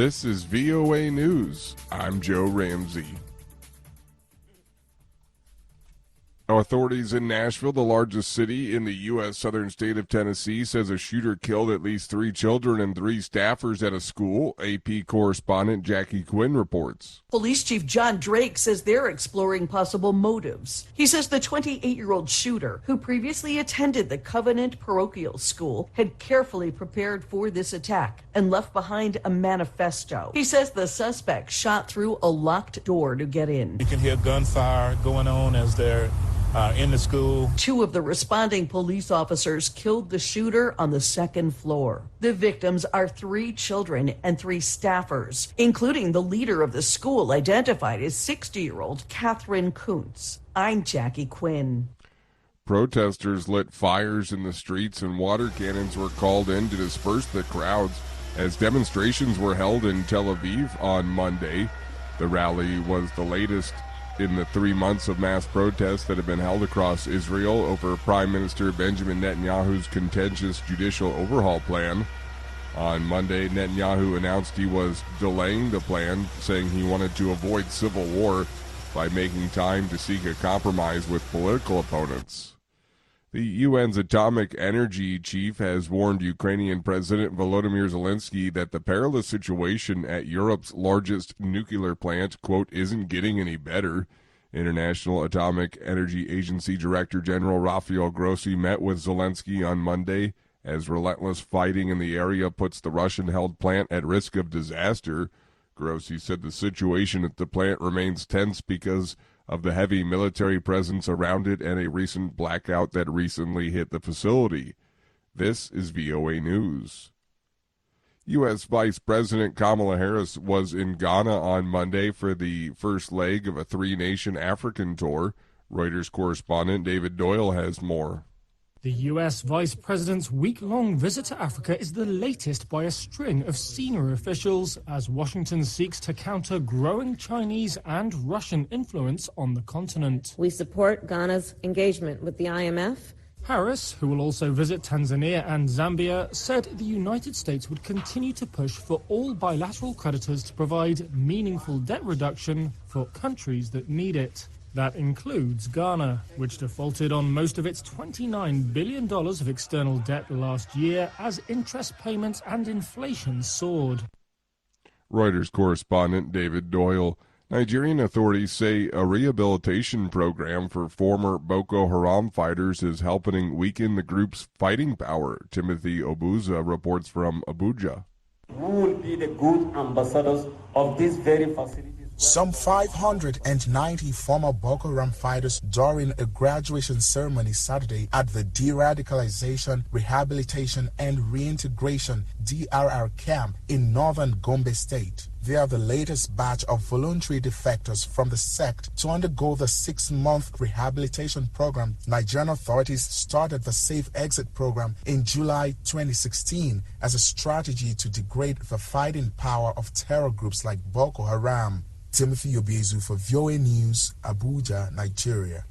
This is VOA News. I'm Joe Ramsey. Authorities in Nashville, the largest city in the U.S. southern state of Tennessee, says a shooter killed at least 3 children and 3 staffers at a school. AP correspondent Jackie Quinn reports. Police Chief John Drake says they're exploring possible motives. He says the 28-year-old shooter, who previously attended the Covenant Parochial School, had carefully prepared for this attack and left behind a manifesto. He says the suspect shot through a locked door to get in. You can hear gunfire going on as they're in the school. 2 of the responding police officers killed the shooter on the 2nd floor. The victims are 3 children and 3 staffers, including the leader of the school, identified as 60-year-old Catherine Kuntz. I'm Jackie Quinn. Protesters lit fires in the streets and water cannons were called in to disperse the crowds as demonstrations were held in Tel Aviv on Monday. The rally was the latest in the 3 months of mass protests that have been held across Israel over Prime Minister Benjamin Netanyahu's contentious judicial overhaul plan. On Monday, Netanyahu announced he was delaying the plan, saying he wanted to avoid civil war by making time to seek a compromise with political opponents. The UN's atomic energy chief has warned Ukrainian President Volodymyr Zelensky that the perilous situation at Europe's largest nuclear plant, quote, isn't getting any better. International Atomic Energy Agency Director General Rafael Grossi met with Zelensky on Monday as relentless fighting in the area puts the Russian-held plant at risk of disaster. Grossi said the situation at the plant remains tense because of the heavy military presence around it and a recent blackout that recently hit the facility. This is VOA News. U.S. Vice President Kamala Harris was in Ghana on Monday for the first leg of a 3-nation African tour. Reuters correspondent David Doyle has more. The U.S. Vice President's week-long visit to Africa is the latest by a string of senior officials as Washington seeks to counter growing Chinese and Russian influence on the continent. We support Ghana's engagement with the IMF. Harris, who will also visit Tanzania and Zambia, said the United States would continue to push for all bilateral creditors to provide meaningful debt reduction for countries that need it. That includes Ghana, which defaulted on most of its $29 billion of external debt last year as interest payments and inflation soared. Reuters correspondent David Doyle. Nigerian authorities say a rehabilitation program for former Boko Haram fighters is helping weaken the group's fighting power. Timothy Obuza reports from Abuja. Who will be the good ambassadors of this very facility? Some 590 former Boko Haram fighters during a graduation ceremony Saturday at the De-Radicalization, Rehabilitation and Reintegration DRR camp in northern Gombe State. They are the latest batch of voluntary defectors from the sect to undergo the 6-month rehabilitation program. Nigerian authorities started the Safe Exit program in July 2016 as a strategy to degrade the fighting power of terror groups like Boko Haram. Timothy Obiezu for VOA News, Abuja, Nigeria.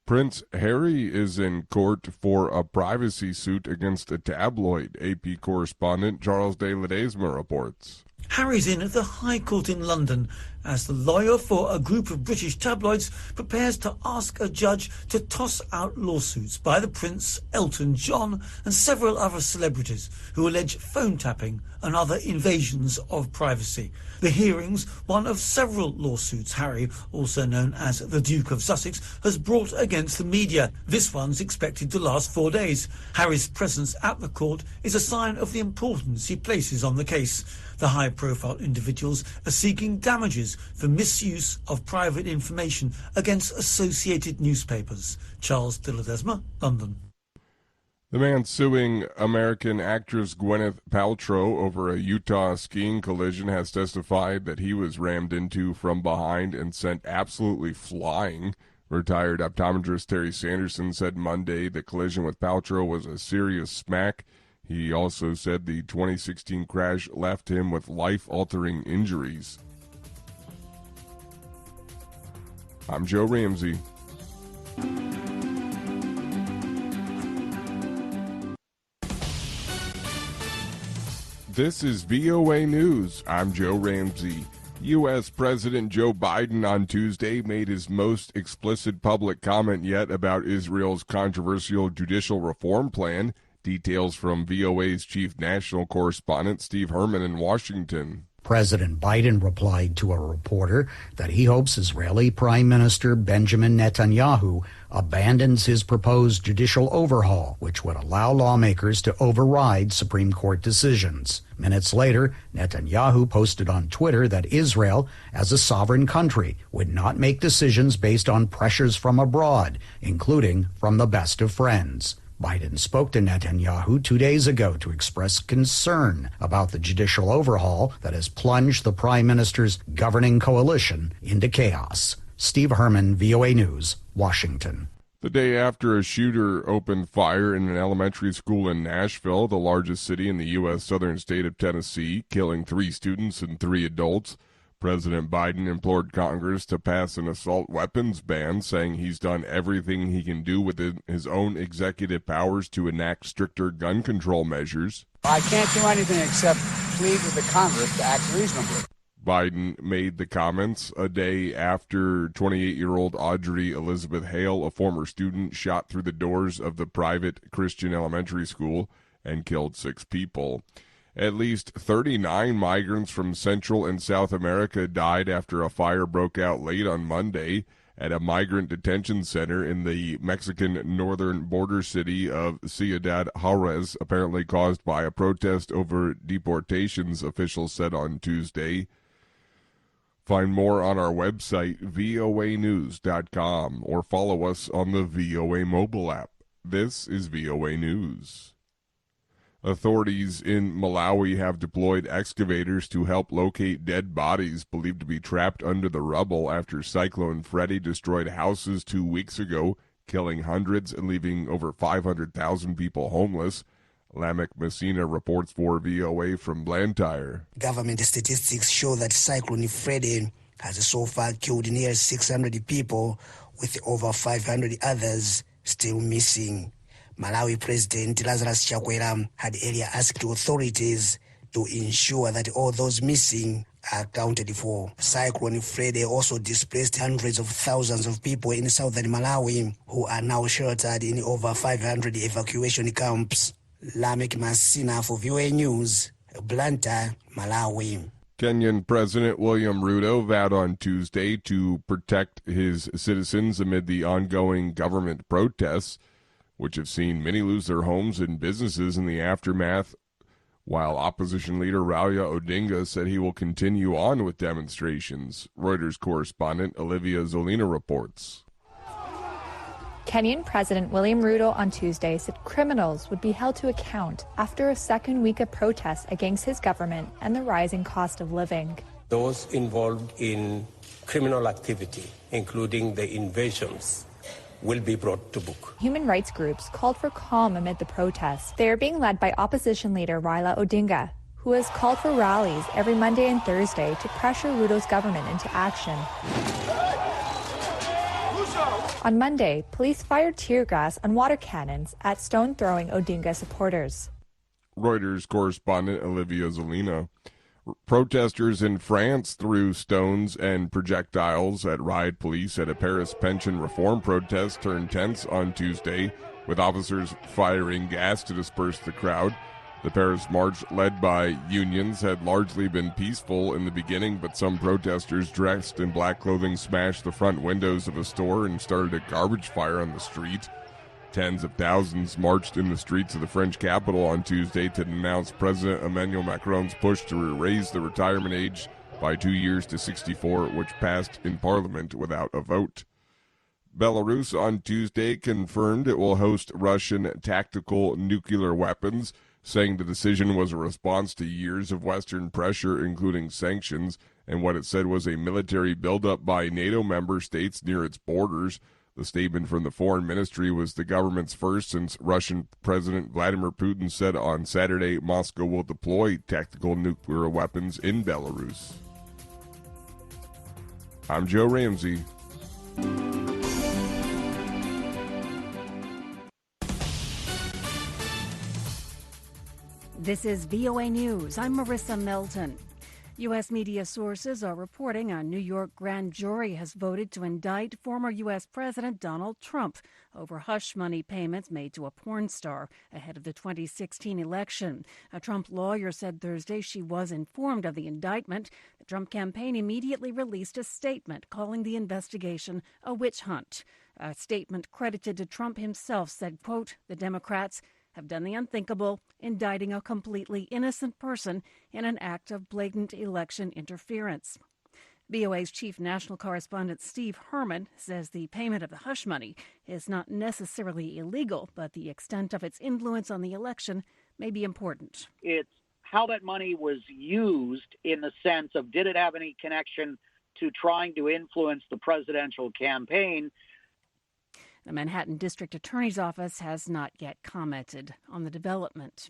Prince Harry is in court for a privacy suit against a tabloid. AP correspondent Charles de Ledesma reports. Harry's in at the High Court in London as the lawyer for a group of British tabloids prepares to ask a judge to toss out lawsuits by the Prince, Elton John and several other celebrities who allege phone tapping and other invasions of privacy. The hearing's one of several lawsuits Harry, also known as the Duke of Sussex, has brought against the media. This one's expected to last 4 days. Harry's presence at the court is a sign of the importance he places on the case. The high-profile individuals are seeking damages for misuse of private information against associated newspapers. Charles de Ledesma, London. The man suing American actress Gwyneth Paltrow over a Utah skiing collision has testified that he was rammed into from behind and sent absolutely flying. Retired optometrist Terry Sanderson said Monday the collision with Paltrow was a serious smack. He also said the 2016 crash left him with life-altering injuries. I'm Joe Ramsey. This is VOA News. I'm Joe Ramsey. U.S. President Joe Biden on Tuesday made his most explicit public comment yet about Israel's controversial judicial reform plan. Details from VOA's chief national correspondent Steve Herman in Washington. President Biden replied to a reporter that he hopes Israeli Prime Minister Benjamin Netanyahu abandons his proposed judicial overhaul, which would allow lawmakers to override Supreme Court decisions. Minutes later, Netanyahu posted on Twitter that Israel, as a sovereign country, would not make decisions based on pressures from abroad, including from the best of friends. Biden spoke to Netanyahu 2 days ago to express concern about the judicial overhaul that has plunged the prime minister's governing coalition into chaos. Steve Herman, VOA News, Washington. The day after a shooter opened fire in an elementary school in Nashville, the largest city in the U.S. southern state of Tennessee, killing 3 students and 3 adults, President Biden implored Congress to pass an assault weapons ban, saying he's done everything he can do within his own executive powers to enact stricter gun control measures. I can't do anything except plead with the Congress to act reasonably. Biden made the comments a day after 28-year-old Audrey Elizabeth Hale, a former student, shot through the doors of the private Christian elementary school and killed 6 people. At least 39 migrants from Central and South America died after a fire broke out late on Monday at a migrant detention center in the Mexican northern border city of Ciudad Juarez, apparently caused by a protest over deportations, officials said on Tuesday. Find more on our website, voanews.com, or follow us on the VOA mobile app. This is VOA News. Authorities in Malawi have deployed excavators to help locate dead bodies believed to be trapped under the rubble after Cyclone Freddy destroyed houses 2 weeks ago, killing hundreds and leaving over 500,000 people homeless. Lamek Messina reports for VOA from Blantyre. Government statistics show that Cyclone Freddy has so far killed nearly 600 people, with over 500 others still missing. Malawi President Lazarus Chakwera had earlier asked authorities to ensure that all those missing are accounted for. Cyclone Freddy also displaced hundreds of thousands of people in southern Malawi who are now sheltered in over 500 evacuation camps. Lamek Messina for VOA News, Blantyre, Malawi. Kenyan President William Ruto vowed on Tuesday to protect his citizens amid the ongoing government protests, which have seen many lose their homes and businesses in the aftermath, while opposition leader Raila Odinga said he will continue on with demonstrations. Reuters correspondent Olivia Zolina reports. Kenyan President William Ruto on Tuesday said criminals would be held to account after a second week of protests against his government and the rising cost of living. Those involved in criminal activity, including the invasions, will be brought to book. Human rights groups called for calm amid the protests. They are being led by opposition leader Raila Odinga, who has called for rallies every Monday and Thursday to pressure Ruto's government into action. On Monday, police fired tear gas and water cannons at stone-throwing Odinga supporters. Reuters correspondent Olivia Zolina. Protesters in France threw stones and projectiles at riot police at a Paris pension reform protest turned tense on Tuesday, with officers firing gas to disperse the crowd. The Paris march, led by unions, had largely been peaceful in the beginning, but some protesters dressed in black clothing smashed the front windows of a store and started a garbage fire on the street. Tens of thousands marched in the streets of the French capital on Tuesday to denounce President Emmanuel Macron's push to raise the retirement age by 2 years to 64, which passed in parliament without a vote. Belarus on Tuesday confirmed it will host Russian tactical nuclear weapons, saying the decision was a response to years of Western pressure, including sanctions, and what it said was a military buildup by NATO member states near its borders. The statement from the foreign ministry was the government's first since Russian President Vladimir Putin said on Saturday Moscow will deploy tactical nuclear weapons in Belarus. I'm Joe Ramsey. This is VOA News. I'm Marissa Melton. U.S. media sources are reporting a New York grand jury has voted to indict former U.S. President Donald Trump over hush money payments made to a porn star ahead of the 2016 election. A Trump lawyer said Thursday she was informed of the indictment. The Trump campaign immediately released a statement calling the investigation a witch hunt. A statement credited to Trump himself said, quote, "The Democrats have done the unthinkable, indicting a completely innocent person in an act of blatant election interference." VOA's chief national correspondent Steve Herman says the payment of the hush money is not necessarily illegal, but the extent of its influence on the election may be important. It's how that money was used in the sense of, did it have any connection to trying to influence the presidential campaign? The Manhattan District Attorney's Office has not yet commented on the development.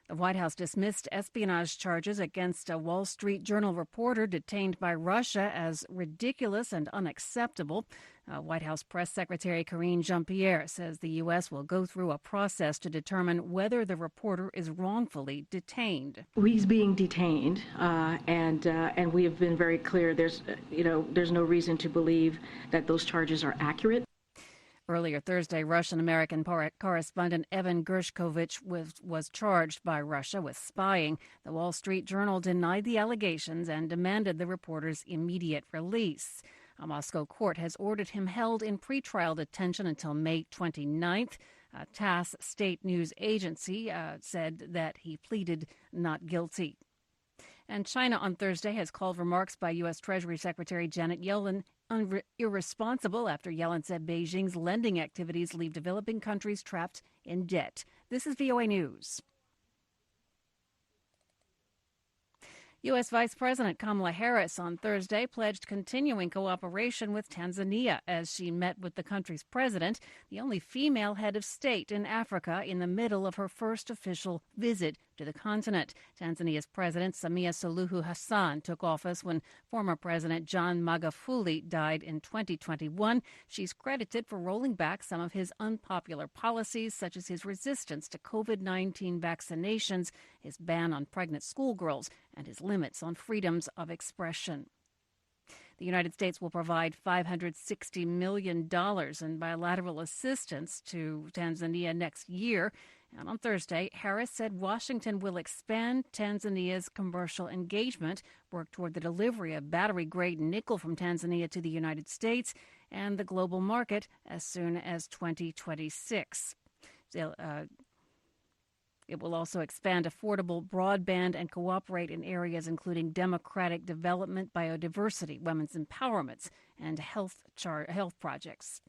The White House dismissed espionage charges against a Wall Street Journal reporter detained by Russia as ridiculous and unacceptable. White House Press Secretary Karine Jean-Pierre says the U.S. will go through a process to determine whether the reporter is wrongfully detained. He's being detained, and we have been very clear. There's no reason to believe that those charges are accurate. Earlier Thursday, Russian-American correspondent Evan Gershkovich was charged by Russia with spying. The Wall Street Journal denied the allegations and demanded the reporter's immediate release. A Moscow court has ordered him held in pretrial detention until May 29th. TASS state news agency said that he pleaded not guilty. And China on Thursday has called remarks by U.S. Treasury Secretary Janet Yellen irresponsible after Yellen said Beijing's lending activities leave developing countries trapped in debt. This is VOA News. U.S. Vice President Kamala Harris on Thursday pledged continuing cooperation with Tanzania as she met with the country's president, the only female head of state in Africa, in the middle of her first official visit to the continent. Tanzania's President Samia Suluhu Hassan took office when former President John Magufuli died in 2021. She's credited for rolling back some of his unpopular policies, such as his resistance to COVID-19 vaccinations, his ban on pregnant schoolgirls, and his limits on freedoms of expression. The United States will provide $560 million in bilateral assistance to Tanzania next year. And on Thursday, Harris said Washington will expand Tanzania's commercial engagement, work toward the delivery of battery-grade nickel from Tanzania to the United States and the global market as soon as 2026. It will also expand affordable broadband and cooperate in areas including democratic development, biodiversity, women's empowerment, and health projects.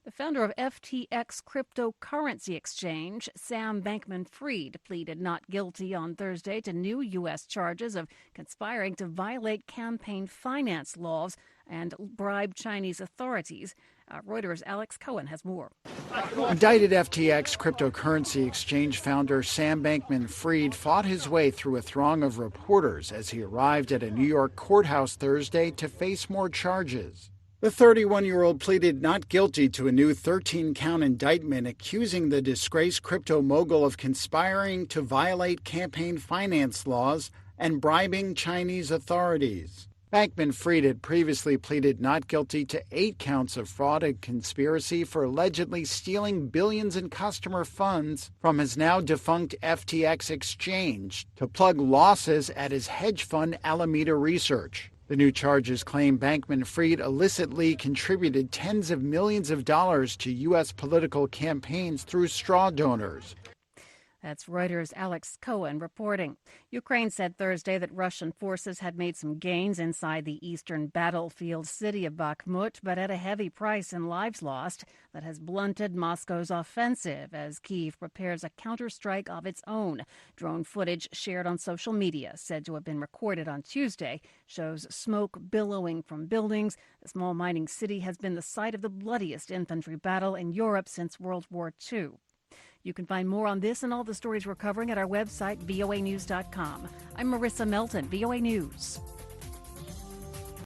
The founder of FTX cryptocurrency exchange, Sam Bankman-Fried, pleaded not guilty on Thursday to new U.S. charges of conspiring to violate campaign finance laws and bribe Chinese authorities. Reuters' Alex Cohen has more. Indicted FTX cryptocurrency exchange founder Sam Bankman-Fried fought his way through a throng of reporters as he arrived at a New York courthouse Thursday to face more charges. The 31-year-old pleaded not guilty to a new 13-count indictment accusing the disgraced crypto mogul of conspiring to violate campaign finance laws and bribing Chinese authorities. Bankman-Fried had previously pleaded not guilty to 8 counts of fraud and conspiracy for allegedly stealing billions in customer funds from his now-defunct FTX exchange to plug losses at his hedge fund Alameda Research. The new charges claim Bankman-Fried illicitly contributed tens of millions of dollars to U.S. political campaigns through straw donors. That's Reuters' Alex Cohen reporting. Ukraine said Thursday that Russian forces had made some gains inside the eastern battlefield city of Bakhmut, but at a heavy price in lives lost that has blunted Moscow's offensive as Kyiv prepares a counterstrike of its own. Drone footage shared on social media, said to have been recorded on Tuesday, shows smoke billowing from buildings. The small mining city has been the site of the bloodiest infantry battle in Europe since World War II. You can find more on this and all the stories we're covering at our website, voanews.com. I'm Marissa Melton, VOA News.